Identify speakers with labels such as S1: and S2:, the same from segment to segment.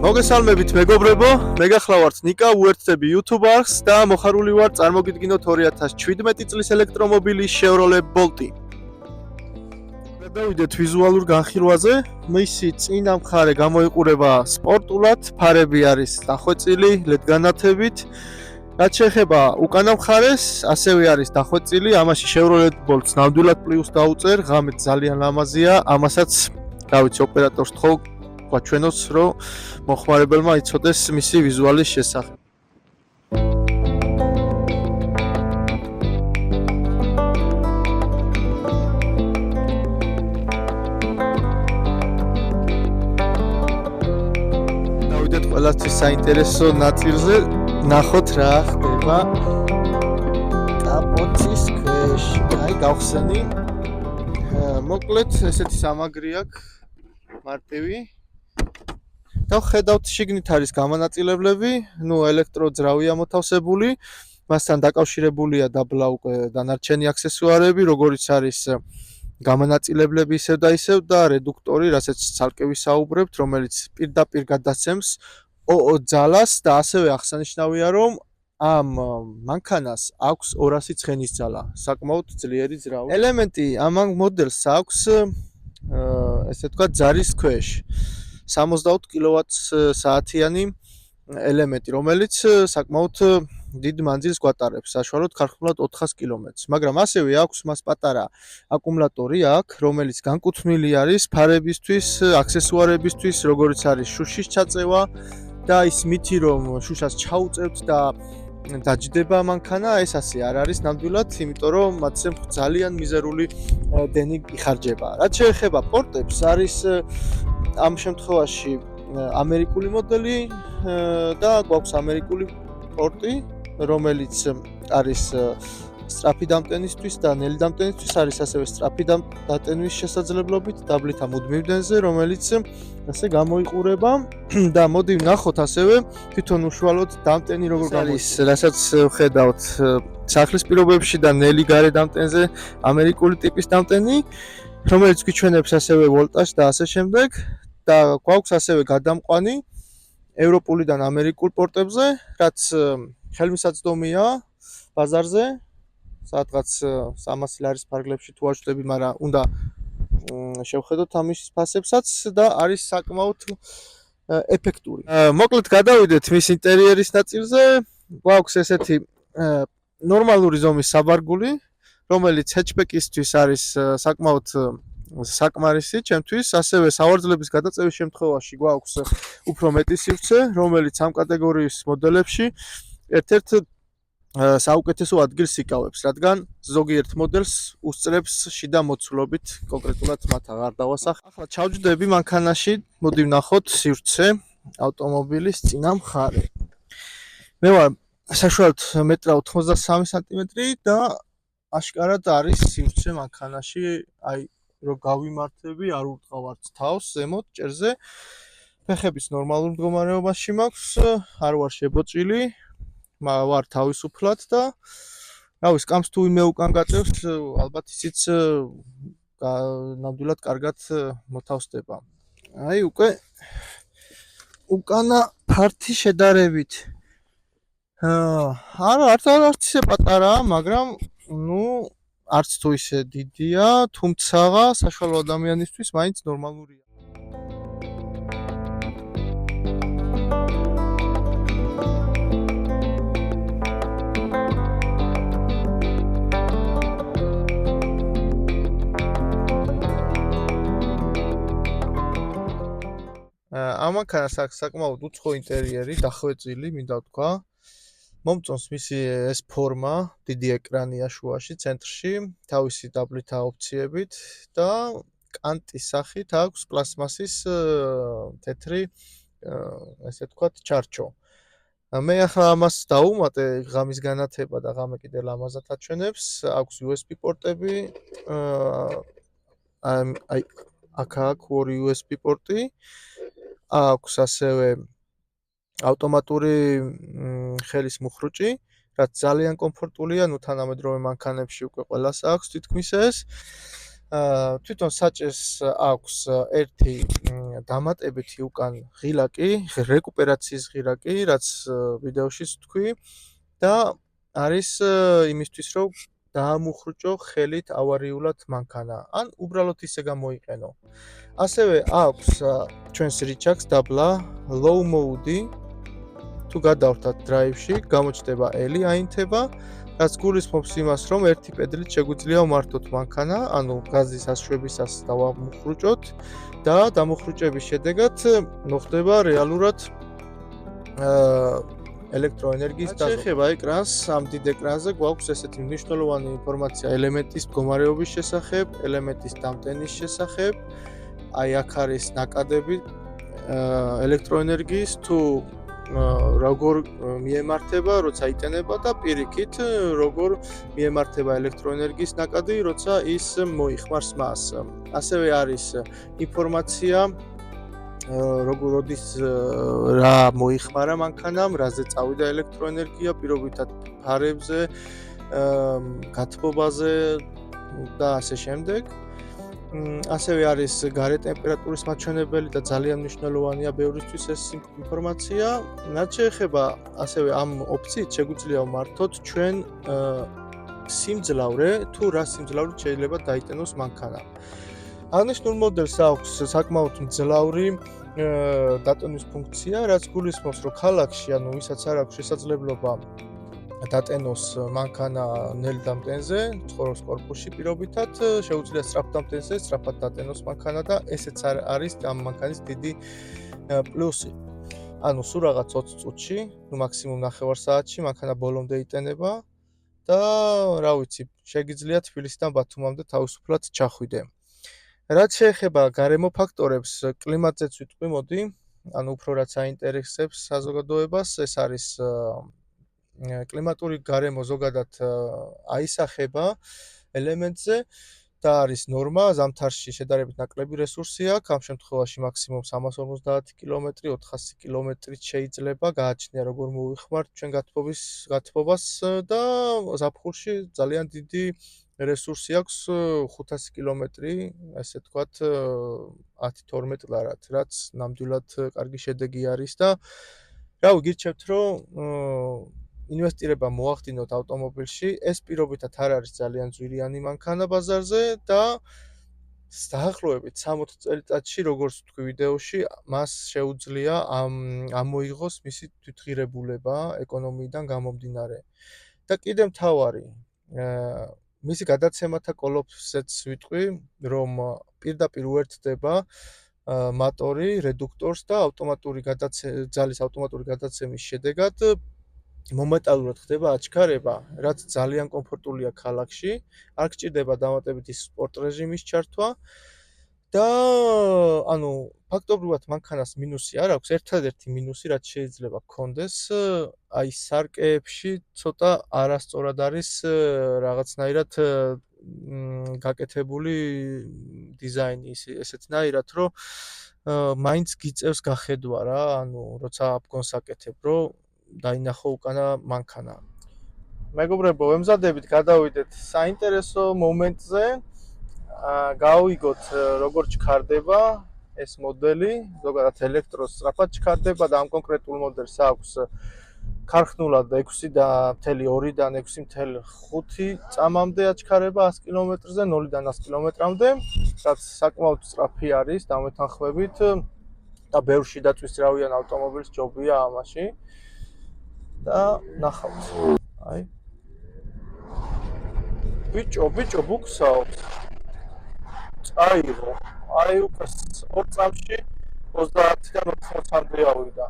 S1: მოგესალმებით მეგობრებო, მე გახლავართ ნიკა, უერთდები YouTube არხს და მოხარული ვარ წარმოგიდგინოთ 2017 წლის ელექტრომობილის Chevrolet Bolt-ი. გადავიდეთ ვიზუალურ განხილვაზე. მისი წინა მხარე გამოიყურება სპორტულად, ფარები არის დახვეწილი LED განათებით. რაც შეეხება უკანა მხარეს, ასევე არის დახვეწილი, ამაში Chevrolet Bolt-ს ნამდვილად პლუს დაუწერ, ღამით ძალიან ლამაზია, ამასაც რა ვიცი ოპერატორს თხოვ გვაჩვენოს, რომ მოხმარებელმა იცოდეს მისი ვიზუალის შესახებ. დავიდეთ ყველასთვის საინტერესო ნაწილზე, ნახოთ რა ხდება კაპოტის ქვეშ. აი გავხსენი. მოკლედ ესეთი სამაგრი აქვს. მარტივი და ხედავთ შიგნით არის გამონაწილებლები, ელექტროძრავია მოთავსებული, მასთან დაკავშირებულია დაბლა უკვე დანარჩენი აქსესუარები, როგორიც არის გამონაწილებლები ისევ და ისევ და რედუქტორი, რასაც ცალკე ვისაუბრებთ, რომელიც პირდაპირ გადასცემს ОО ძალას და ასევე აღსანიშნავია, რომ ამ მანქანას აქვს 200 ცხენის ძალა, საკმაოდ ძლიერი ძრავი. ელემენტი ამ მოდელს აქვს ესე თქვა ძარის ქვეშ 72 კილოვატ-საათიანი ელემენტი, რომელიც საკმაოდ დიდ მანძილს გვატარებს, საშუალოდ ქარხნულად 400 კილომეტრს. მაგრამ ასევე აქვს მას პატარა აკუმულატორი აქ, რომელიც განკუთვნილი არის ფარებისთვის, აქსესუარებისთვის, როგორიც არის შუშის ჩაწევა და ის მითი რომ შუშას ჩაუწევთ და დაჯდება მანქანა, ეს ასე არ არის ნამდვილად, იმიტომ რომ მათზე ძალიან მიზერული დენი იხარჯება. რაც შეეხება პორტებს, არის ამ შემთხვევაში ამერიკული მოდელი და გვაქვს ამერიკული პორტი, რომელიც არის სწრაფი დამტენისთვის და ნელი დამტენისთვის, არის ასევე სწრაფი დამტენვის შესაძლებლობით დაბლითა მუდმივ დენზე, რომელიც ასე გამოიყურება და მოდი ვნახოთ ასევე თვითონ უშუალოდ დამტენი როგორ გამოიყურება. რასაც ვხედავთ სახლის პირობებში და ნელი გარე დამტენზე ამერიკული ტიპის დამტენი, რომელიც გვიჩვენებს ასევე ვოლტაჟს და ასე შემდეგ და გვაქვს ასევე გადამყვანი ევროპულიდან ამერიკულ პორტებზე, რაც ხელმისაწვდომია ბაზარზე, სადღაც 300 ლარის ფარგლებში თუ აჩვდები, მაგრამ უნდა შევხედოთ ამის ფასებსაც და არის საკმაოდ ეფექტური. მოკლედ გადავიდეთ მის ინტერიერის ნაწილზე. გვაქვს ესეთი ნორმალური ზომის საბარგული, რომელიც ჰეჩბეკისთვის არის საკმაოდ საკმარისი ჩემთვის, ასევე სავარძლების გადაწევის შემთხვევაში გვაქვს უფრო მეტი სივრცე, რომელიც ამ კატეგორიის მოდელებში ერთ-ერთ საუკეთესო ადგილს იკავებს, რადგან ზოგიერთ მოდელს უსწრებს შიდა მოცულობით, კონკრეტულად მათ აღარ დავასახებ. ახლა ჩავჯდები მანქანაში, მოდი ვნახოთ სივრცე ავტომობილის წინა მხარე. მე ვარ საშუალოდ 1.83 სანტიმეტრი და აშკარად არის სივრცე მანქანაში, აი რომ გავიმართები, არ ურტყავართ თავს ზემოთ ჭერზე. ფეხების ნორმალურ მდგომარეობაში მაქვს, არ ვარ შებოჭილი, ვარ თავისუფლად და რა ვიცი, კამს თუ ვინმე უკან გაწევს, ალბათ ისიც ნამდვილად კარგად მოთავსდება. აი უკვე უკანა ფართი შედარებით. არც ისე პატარაა, მაგრამ არც თუ ისე დიდია, თუმცა საშუალო ადამიანისთვის მაინც ნორმალურია. ამ მანქანას აქვს საკმაოდ უცხო ინტერიერი, დახვეწილი, მინდა ვთქვა. მომწონს მისი ეს ფორმა, დიდი ეკრანია შუაში, ცენტრში, თავისი დაბლითა ოფციებით და კანტის სახით აქვს პლასმასის თეთრი, ესე ვთქვათ, ჩარჩო. მე ახლა ამას დავუმატე ღამის განათება და ღამე კიდე ლამაზად აჩვენებს, აქვს USB პორტები, აი აქ აქვს ორი USB პორტი, აქვს ასევე ავტომატური ხელის მუხრუჭი, რაც ძალიან კომფორტულია, თანამედროვე მანქანებში უკვე ყველას აქვს თითქმის ეს. თვითონ საჭეს აქვს ერთი დამატებითი უკან ღილაკი, რეკუპერაციის ღილაკი, რაც ვიდეოშიც თქვი და არის იმისთვის, რომ დაამუხრუჭო ხელით ავარიულად მანქანა, ან უბრალოდ ისე გამოიყენო. ასევე აქვს ჩვენს რიჩაკს დაბლა low mode-ი, თუ გადავხდათ drive-ში, გამოჩნდება ელი აინთება, რაც გულისხმობს იმას, რომ ერთი პედლით შეგვიძლია ვმართოთ მანქანა, ანუ გაზის ასშვებისას დავამუხრუჭოთ და დამუხრუჭების შედეგად მოხდება რეალურად ელექტროენერგიის დაზომა. შეხება ეკრანს, ამ დიდ ეკრანზე გვაქვს ესეთი მნიშვნელოვანი ინფორმაცია ელემენტის მდგომარეობის შესახებ, ელემენტის დამტენის შესახებ. აი აქ არის ნაკადები ელექტროენერგიის თუ როგორ მიემართება, როცა იტანება და პირიქით როგორ მიემართება ელექტროენერგიის ნაკადი, როცა ის მოიხმარს მას. ასევე არის ინფორმაცია როდის რა მოიხმარა მანქანამ, რაზე წავიდა ელექტროენერგია, პირობითად ფარებზე, გათბობაზე და ასე შემდეგ. ასევე არის გარე ტემპერატურის მაჩვენებელი და ძალიან მნიშვნელოვანია ბევრისთვის ეს ინფორმაცია. რაც შეეხება ასევე ამ ოფციით შეგვიძლია ვმართოთ ჩვენ სიმძლავრე, თუ რა სიმძლავრით შეიძლება დაიტანოს მანქანა. აღნიშნულ მოდელს აქვს საკმაოდ მძლავრი დატონის ფუნქცია, რაც გულისხმობს, რომ ქალაქში, ანუ ვისაც არ აქვს შესაძლებლობა დატენოს მანქანა ნელ დამტენზე, ცხოვრობს კორპუსში პირობითად, შეუძლია სწრაფ დამტენზე სწრაფად დატენოს მანქანა და ესეც არის ამ მანქანის დიდი პლუსი. ანუ სულ რაღაც 20 წუთში, ნუ მაქსიმუმ 9 საათში მანქანა ბოლომდე იტანება და რა ვიცი, შეგიძლია თბილისიდან ბათუმამდე თავისუფლად ჩახვიდე. რაც შეეხება გარემო ფაქტორებს, კლიმატზეც ვიტყვი, მოდი, ანუ უფრო რაც აინტერესებს საზოგადოებას, ეს არის კლიმატური გარემო ზოგადად აისახება ელემენტზე და არის ნორმა, ზამთარში შედარებით ნაკლები რესურსი აქვს, ამ შემთხვევაში მაქსიმუმ 350 კილომეტრი, 400 კილომეტრით შეიძლება გააჩნია როგორ მოვიხმართ ჩვენ გათბობას და ზაფხულში ძალიან დიდი რესურსი აქვს 500 კილომეტრი, ესე ვთქვათ 10-12 ლარად, რაც ნამდვილად კარგი შედეგი არის და რავი, გირჩევთ, რომ ინვესტირება მოახდინოთ ავტომობილში, ეს პირობითად არ არის ძალიან ძვირიანი მანქანა ბაზარზე და დაახლოებით 60 წელიწადში, როგორც ვთქვი ვიდეოში, მას შეუძლია ამოიღოს მისი თვითღირებულება ეკონომიიდან გამომდინარე. და კიდევ მთავარი, მისი გადაცემათა კოლოფზეც ვიტყვი, რომ პირდაპირ უერთდება მატორი, რედუქტორს და ძალის ავტომატური გადაცემის შედეგად მომენტალურად ხდება აჩქარება, რაც ძალიან კომფორტულია ქალაქში, არ გჭირდება დამატებითი სპორტ რეჟიმის ჩართვა და ანუ ფაქტობრივად მანქანას მინუსი არ აქვს, ერთადერთი მინუსი რაც შეიძლება გქონდეს, აი სარკეებში ცოტა არასწორად არის რაღაცნაირად გაკეთებული დიზაინი ესეთნაირად, რომ მაინც გიწევს გახედვა რა, ანუ როცა აბგონს აკეთებ, რომ დაინახო უკანა მანქანა. მეგობრებო, ემზადებით გადავიდეთ საინტერესო მომენტზე. გავიგოთ როგორ ჩქარდება ეს მოდელი, ზოგადად ელექტროს სწრაფად ჩქარდება და ამ კონკრეტულ მოდელს აქვს ქარხნულად 6.2-დან 6.5 წამამდე აჩქარება 100 კილომეტრზე, 0-დან 100 კილომეტრამდე, რაც საკმაოდ სწრაფი არის დამეთანხმებით და ბევრ შიდაწვისწრავიან ავტომობილს ჯობია ამაში. და ნახავთ. აი. ბიჭო, ბუქსაობს. წაიღო. აი უკვე 2 წამში 30-დან 80-მდე ავიდა.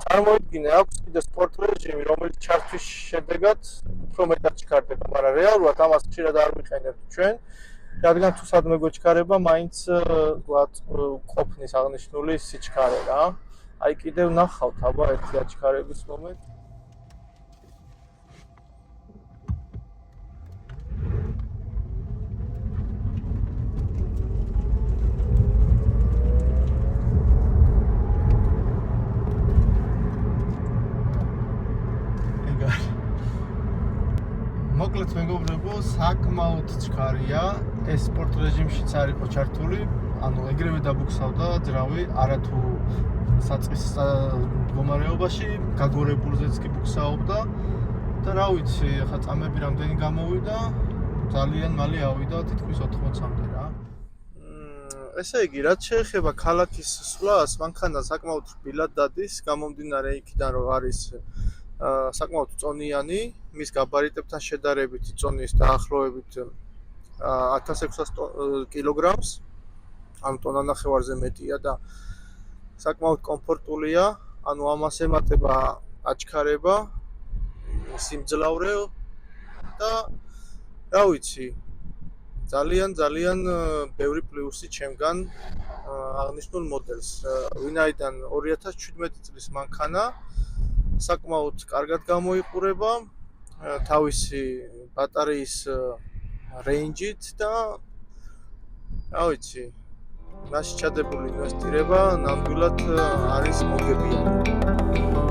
S1: წარმოიდგინე, აქვს კიდე სპორტ რეჟიმი, რომელიც ჩართვის შედეგად უფრო მეტად ჩქარდება, მაგრამ რეალურად ამას ხშირად არ ვიყენებთ ჩვენ, რადგან თუ სადმე გვეჩქარება, მაინც ვთქვათ, ყოფნის აღნიშნული სიჩქარე რა. აი კიდევ ნახავთ, აბა ერთი აჩქარების მომენტი. მოკლედ მეგობრებო, საკმაოდ ჩქარია. ეს სპორტ რეჟიმშიც არ იყო ჩართული. ანუ ეგრევე დაბუქსავდა ძრავი, არათუ საწყის მდგომარეობაში, გაგორებულზეც კი ბუქსაობდა. და რა ვიცი, ახლა წამები რამდენი გამოვიდა, ძალიან მალე ავიდა თითქმის 80-მდე რა. ესე იგი, რაც შეეხება ქალაქის სვლას, მანქანა საკმაოდ რბილად დადის, გამომდინარე იქიდან, რომ არის საკმაოდ წონიანი, მის გაბარიტებთან შედარებით იწონის დაახლოებით 1600 კილოგრამს, ანუ ტონანახევარზე მეტია და საკმაოდ კომფორტულია, ანუ ამას ემატება აჩქარება, სიმძლავრე და რა ვიცი, ძალიან ბევრი პლუსი ჩემგან აღნიშნულ მოდელს. ვინაიდან 2017 წლის მანქანა საკმაოდ კარგად გამოიყურება თავისი ბატარეის რეინჯით და რა ვიცი, მასში ჩადებული ინვესტირება ნამდვილად არის მოგებიანი.